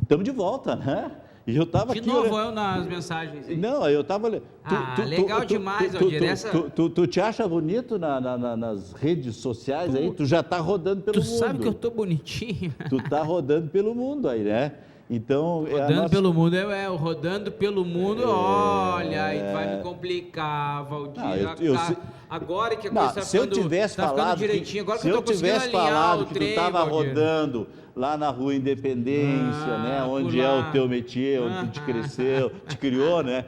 Estamos de volta, né? E eu estava aqui... De novo eu nas mensagens. Não, eu estava... Legal demais, Valdir. Tu te acha bonito nas redes sociais aí? Tu já está rodando pelo mundo. Tu sabe que eu tô bonitinho. Tu está rodando pelo mundo aí, né? Então... Rodando pelo mundo, rodando pelo mundo, olha, aí vai me complicar, Valdir. Agora que a coisa está ficando direitinho, agora que eu estou conseguindo alinhar o trem, que tu estava rodando lá na Rua Independência, né? Onde é o teu métier, onde tu te criou, né?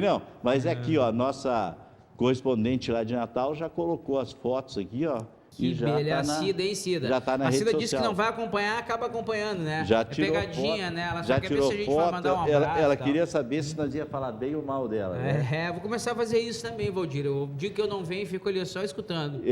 Não, mas aqui, ó, nossa correspondente lá de Natal já colocou as fotos aqui, ó. Que beleza, Cida. Já tá na rede social. A Cida disse que não vai acompanhar, acaba acompanhando, né? Já tirou pegadinha, foto, né? Ela só quer ver se a gente vai mandar um abraço. Ela queria saber se nós ia falar bem ou mal dela, né? Vou começar a fazer isso também, Valdir. O dia que eu não venho, fico ali só escutando.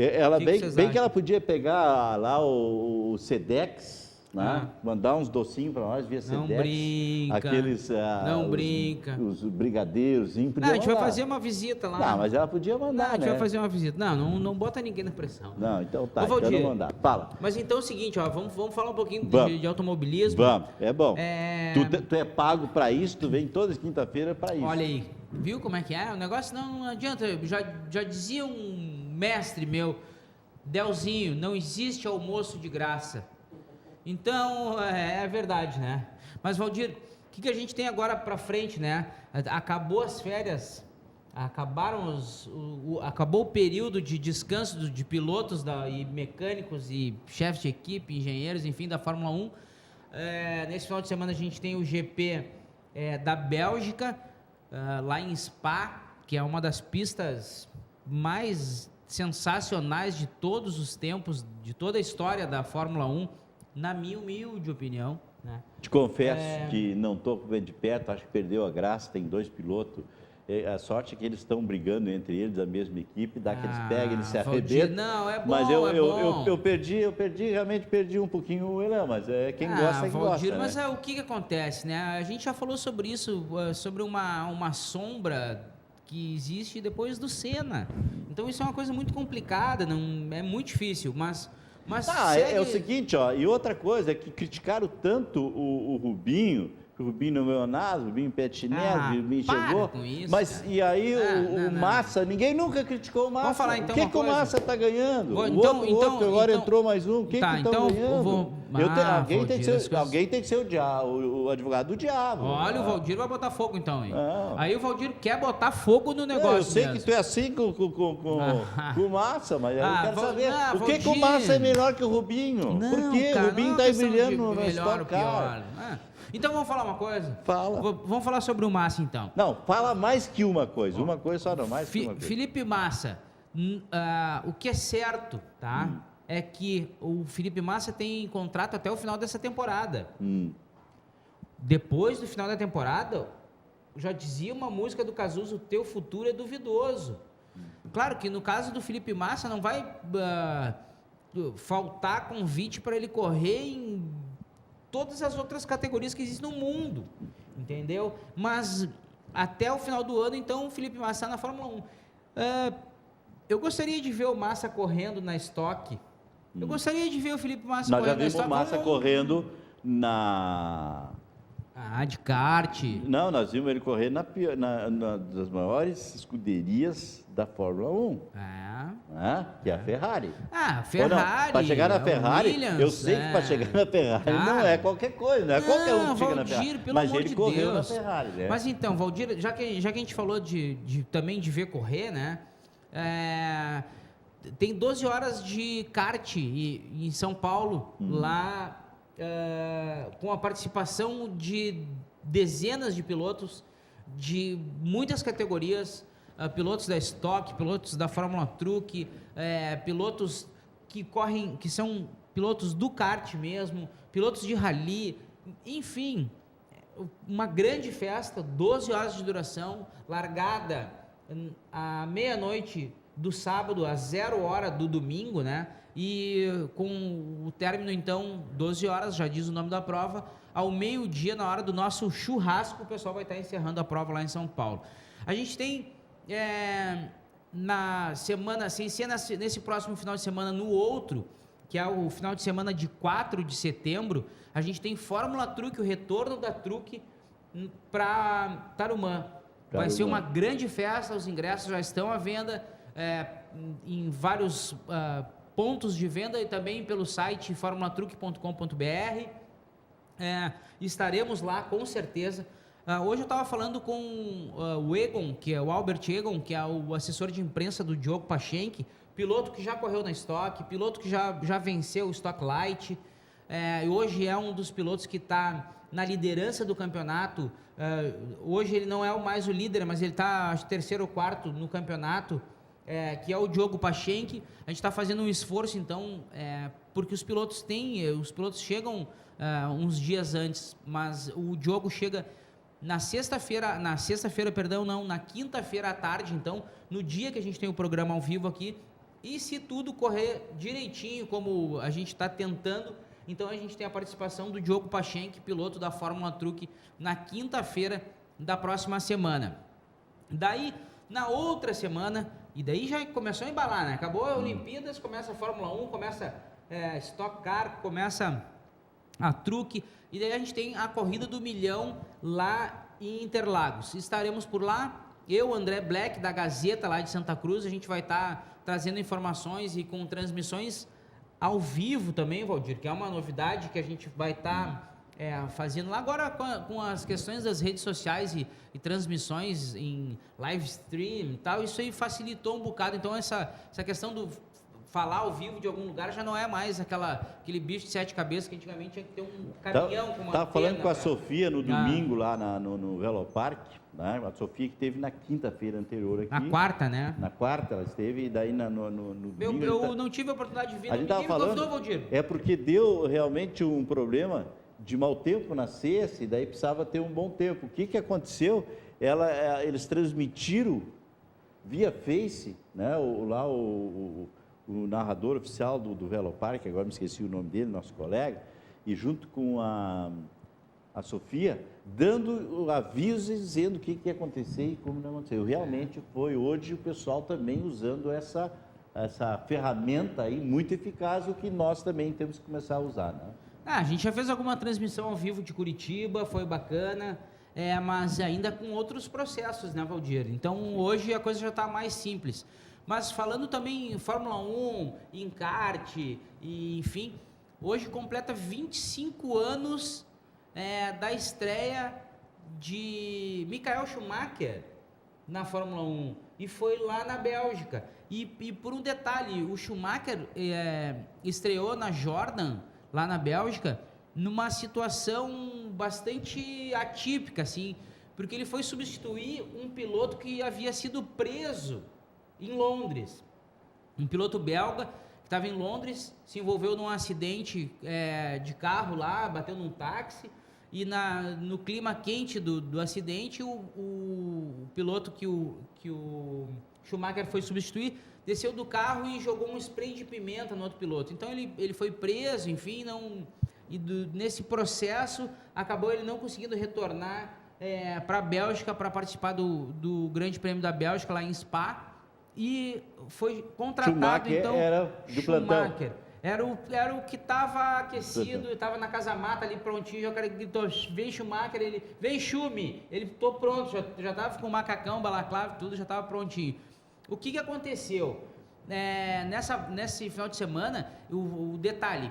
Bem que ela podia pegar lá o Sedex, né? Mandar uns docinhos para nós via Sedex. Não brinca. Aqueles... não brinca. Os brigadeiros. A gente vai fazer uma visita lá. Não, mas ela podia mandar, A gente vai fazer uma visita. Não bota ninguém na pressão. Não, então tá, então não mandar. Fala. Mas então é o seguinte, ó, vamos falar um pouquinho de automobilismo. Vamos, é bom. Tu é pago para isso, tu vem todas quinta-feira para isso. Olha aí, viu como é que é? O negócio não adianta, já dizia um mestre meu, Delzinho, não existe almoço de graça. Então, é verdade, né? Mas, Valdir, o que a gente tem agora para frente, né? Acabou as férias, acabou o período de descanso de pilotos e mecânicos e chefes de equipe, engenheiros, enfim, da Fórmula 1. Nesse final de semana a gente tem o GP da Bélgica, lá em Spa, que é uma das pistas mais sensacionais de todos os tempos, de toda a história da Fórmula 1, na minha humilde opinião, né? Te confesso que não estou vendo de perto, acho que perdeu a graça, tem 2 pilotos. A sorte é que eles estão brigando entre eles, a mesma equipe, dá que eles pegam, eles se arrebentam. Não, é bom, mas bom. Realmente perdi um pouquinho o elan, mas quem gosta, quem Valdir, gosta. Mas né? O que acontece, né? A gente já falou sobre isso, sobre uma sombra que existe depois do Senna. Então isso é uma coisa muito complicada, é muito difícil, mas é o seguinte, ó, e outra coisa é que criticaram tanto o Rubinho, que o Rubinho não ganhou nada, o Rubinho Petinelli, o Rubinho chegou, com isso, mas cara. E aí o Massa, ninguém nunca criticou o Massa. Vamos falar então o que o Massa está ganhando? O outro agora entrou mais um, quem que está ganhando? Alguém tem que ser o advogado do diabo. Olha, o Valdir vai botar fogo então, hein? Aí o Valdir quer botar fogo no negócio. Eu sei que tu é assim com o Massa, mas eu quero saber. Por que o Massa é melhor que o Rubinho? Por quê? O Rubinho está brilhando no Stock Car. Então vamos falar uma coisa? Fala. Vamos falar sobre o Massa então. Não, fala mais que uma coisa. Uma coisa só não, mais que uma coisa. Felipe Massa, o que é certo, tá? É que o Felipe Massa tem contrato até o final dessa temporada. Depois do final da temporada, já dizia uma música do Cazuza, o teu futuro é duvidoso. Claro que no caso do Felipe Massa não vai faltar convite para ele correr em todas as outras categorias que existem no mundo, entendeu? Mas até o final do ano, então, o Felipe Massa está na Fórmula 1. Eu gostaria de ver o Massa correndo na Stock. Eu gostaria de ver o Felipe Massa correndo na Stock. Nós já vimos o Massa correndo na... de kart. Não, nós vimos ele correr na das maiores escuderias da Fórmula 1. Que é a Ferrari. Ferrari. Para chegar na Ferrari, Williams, eu sei que para chegar na Ferrari não é qualquer coisa, não é qualquer um que chega na Ferrari. Mas ele correu na Ferrari, né? Mas então, Valdir, já que a gente falou também de ver correr, né? Tem 12 horas de kart em São Paulo, lá com a participação de dezenas de pilotos de muitas categorias, pilotos da Stock, pilotos da Fórmula Truck, pilotos que são pilotos do kart mesmo, pilotos de rally, enfim, uma grande festa, 12 horas de duração, largada à meia-noite do sábado, às 0 hora do domingo, né? E com o término, então, 12 horas, já diz o nome da prova, ao meio-dia, na hora do nosso churrasco, o pessoal vai estar encerrando a prova lá em São Paulo. A gente tem, na semana, sem ser nesse próximo final de semana, no outro, que é o final de semana de 4 de setembro, a gente tem Fórmula Truck, o retorno da Truck para Tarumã. Vai ser uma grande festa, os ingressos já estão à venda em vários pontos de venda e também pelo site formulatruck.com.br. Estaremos lá com certeza. Hoje eu estava falando com o Egon, que é o Albert Egon, que é o assessor de imprensa do Diogo Pachenck, piloto que já correu na Stock, piloto que já venceu o Stock Light, e hoje é um dos pilotos que está na liderança do campeonato. Hoje ele não é mais o líder, mas ele está terceiro ou quarto no campeonato, que é o Diogo Pachenck. A gente está fazendo um esforço, então, porque os pilotos chegam uns dias antes, mas o Diogo chega na quinta-feira à tarde, então, no dia que a gente tem o programa ao vivo aqui, e se tudo correr direitinho, como a gente está tentando, então a gente tem a participação do Diogo Pachenck, piloto da Fórmula Truck, na quinta-feira da próxima semana. Daí, na outra semana, e daí já começou a embalar, né? Acabou a Olimpíadas, começa a Fórmula 1, começa Stock Car, começa a Truck, e daí a gente tem a Corrida do Milhão lá em Interlagos. Estaremos por lá, eu, André Black, da Gazeta lá de Santa Cruz, a gente vai estar trazendo informações e com transmissões ao vivo também, Valdir, que é uma novidade que a gente vai estar fazendo lá agora com as questões das redes sociais e transmissões em live stream e tal. Isso aí facilitou um bocado. Então essa questão do falar ao vivo de algum lugar já não é mais aquele bicho de 7 cabeças que antigamente tinha que ter um caminhão com uma antena. Estava falando com a Sofia no domingo lá no Velopark, né? A Sofia que esteve na quinta-feira anterior aqui. Na quarta, né? Na quarta ela esteve, e daí no domingo... Eu não tive a oportunidade de vir. A gente estava falando, Valdir. é porque deu realmente um problema de mau tempo na sexta, e daí precisava ter um bom tempo. O que aconteceu? Eles transmitiram via Face, né? O narrador oficial do Velopark, agora me esqueci o nome dele, nosso colega, e junto com a Sofia, dando avisos e dizendo o que ia acontecer e como não aconteceu. Realmente foi hoje o pessoal também usando essa ferramenta aí muito eficaz, o que nós também temos que começar a usar, né? A gente já fez alguma transmissão ao vivo de Curitiba, foi bacana, mas ainda com outros processos, né, Valdir? Então hoje a coisa já está mais simples. Mas falando também em Fórmula 1, em kart, e, enfim, hoje completa 25 anos da estreia de Michael Schumacher na Fórmula 1, e foi lá na Bélgica. E por um detalhe, o Schumacher estreou na Jordan, lá na Bélgica, numa situação bastante atípica, assim, porque ele foi substituir um piloto que havia sido preso em Londres. Um piloto belga que estava em Londres, se envolveu num acidente de carro lá, bateu num táxi, e no clima quente do acidente, o piloto que o Schumacher foi substituir, desceu do carro e jogou um spray de pimenta no outro piloto. Então ele foi preso, enfim, nesse processo acabou ele não conseguindo retornar para a Bélgica para participar do Grande Prêmio da Bélgica lá em Spa, e foi contratado. Schumacher então era do plantão. Era o que estava aquecido, estava na casa-mata ali prontinho, o cara gritou, vem Schumacher, ele, vem Schumi, ele estou pronto, já estava com o macacão, balaclava, tudo, já estava prontinho. O que aconteceu? Nesse final de semana, o detalhe,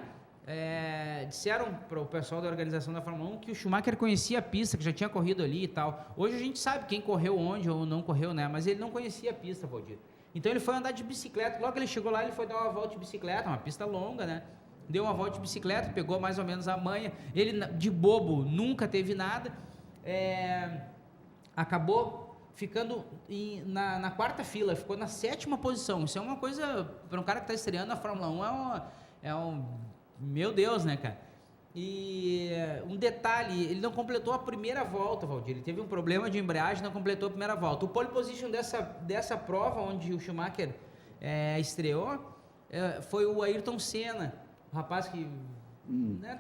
disseram para o pessoal da organização da Fórmula 1 que o Schumacher conhecia a pista, que já tinha corrido ali e tal. Hoje a gente sabe quem correu onde ou não correu, né? Mas ele não conhecia a pista, Valdir. Então ele foi andar de bicicleta, logo que ele chegou lá, ele foi dar uma volta de bicicleta, uma pista longa, né? Deu uma volta de bicicleta, pegou mais ou menos a manha, ele de bobo nunca teve nada, acabou ficando na quarta fila, ficou na 7ª posição. Isso é uma coisa, para um cara que está estreando na Fórmula 1, meu Deus, né, cara? E um detalhe, ele não completou a primeira volta, Valdir. Ele teve um problema de embreagem, não completou a primeira volta. O pole position dessa prova, onde o Schumacher estreou, foi o Ayrton Senna, o rapaz que não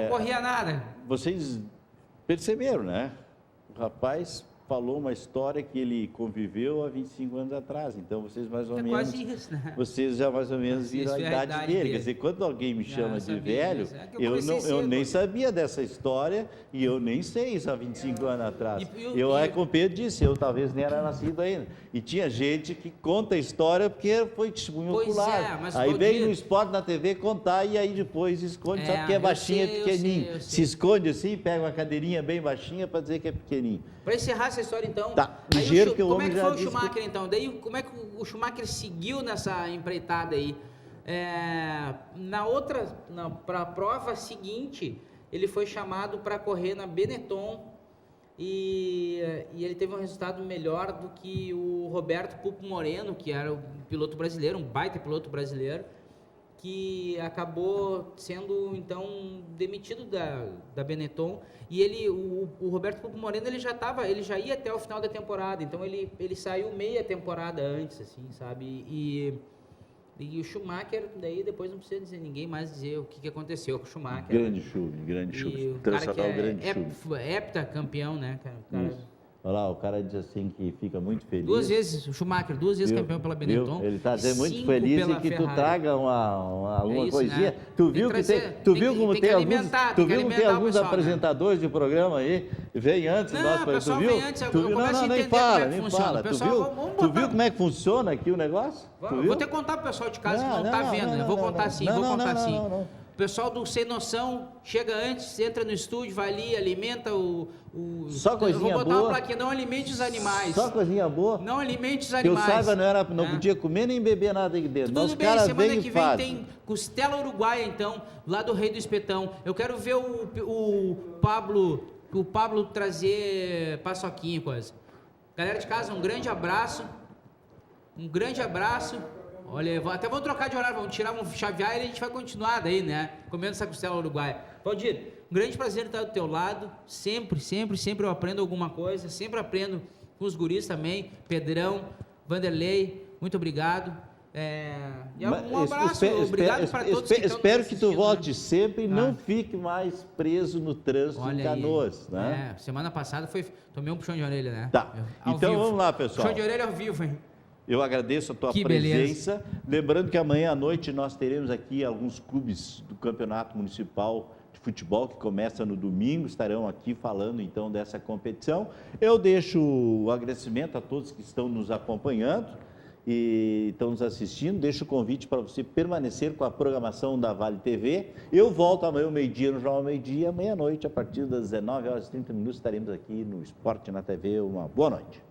corria nada. Vocês perceberam, né? O rapaz falou uma história que ele conviveu há 25 anos atrás. Então, vocês mais ou menos... quase isso, né? Vocês já mais ou menos viram a idade dele. Quer dizer, quando alguém me chama de velho, eu nem sabia dessa história e eu nem sei isso há 25 anos atrás. Como Pedro disse, eu talvez nem era nascido ainda. E tinha gente que conta a história porque foi testemunho ocular. Aí vem no esporte, na TV, contar e aí depois esconde, sabe que é baixinho, é pequenininho. Eu sei. Se esconde assim, pega uma cadeirinha bem baixinha para dizer que é pequenininho. Para encerrar essa história, então, tá. Ligeiro que o como é homem que já foi o Schumacher, então? Daí, como é que o Schumacher seguiu nessa empreitada aí? Para a prova seguinte, ele foi chamado para correr na Benetton e ele teve um resultado melhor do que o Roberto Pupo Moreno, que era o piloto brasileiro, um baita piloto brasileiro, que acabou sendo, então, demitido da Benetton. E o Roberto Pupo Moreno, ele já ia até o final da temporada, então ele saiu meia temporada antes, assim, sabe? E o Schumacher, daí depois não precisa dizer ninguém mais dizer o que aconteceu com o Schumacher. Grande Schubert. O cara que é heptacampeão, né, cara? Olha lá, o cara diz assim que fica muito feliz. O Schumacher, 2 vezes campeão pela Benetton. Ele está dizendo muito feliz e que tu traga alguma coisinha. Né? Tu viu como tem alguns apresentadores de programa aí, vem antes. Não, o pessoal vem antes, nem fala. Tu viu como é que funciona aqui o negócio? Vou ter que contar pro pessoal de casa que não está vendo, né? Vou contar sim. O pessoal do Sem Noção chega antes, entra no estúdio, vai ali, alimenta Só coisinha boa. Eu vou botar uma plaquinha, não alimente os animais. Só coisinha boa. Não alimente os animais. Que eu saiba, não podia comer nem beber nada aqui dentro. Tudo bem, semana que vem tem costela uruguaia, então, lá do Rei do Espetão. Eu quero ver o Pablo trazer paçoquinha e coisa. Galera de casa, um grande abraço. Olha, até vamos trocar de horário, vamos tirar um chavear e a gente vai continuar daí, né? Comendo essa costela uruguaia. Valdir, um grande prazer estar do teu lado. Sempre eu aprendo alguma coisa. Sempre aprendo com os guris também. Pedrão, Vanderlei, muito obrigado. Um abraço, obrigado para todos que estão Espero que tu volte sempre e não fique mais preso no trânsito em Canoas, né? Semana passada tomei um puxão de orelha, né? Tá, então vamos lá, pessoal. Puxão de orelha ao vivo, hein? Eu agradeço a tua presença. Beleza. Lembrando que amanhã à noite nós teremos aqui alguns clubes do Campeonato Municipal de Futebol que começa no domingo, estarão aqui falando então dessa competição. Eu deixo o agradecimento a todos que estão nos acompanhando e estão nos assistindo. Deixo o convite para você permanecer com a programação da Vale TV. Eu volto amanhã ao meio-dia no Jornal Meio-Dia, amanhã à noite, a partir das 19h30, estaremos aqui no Esporte na TV. Uma boa noite.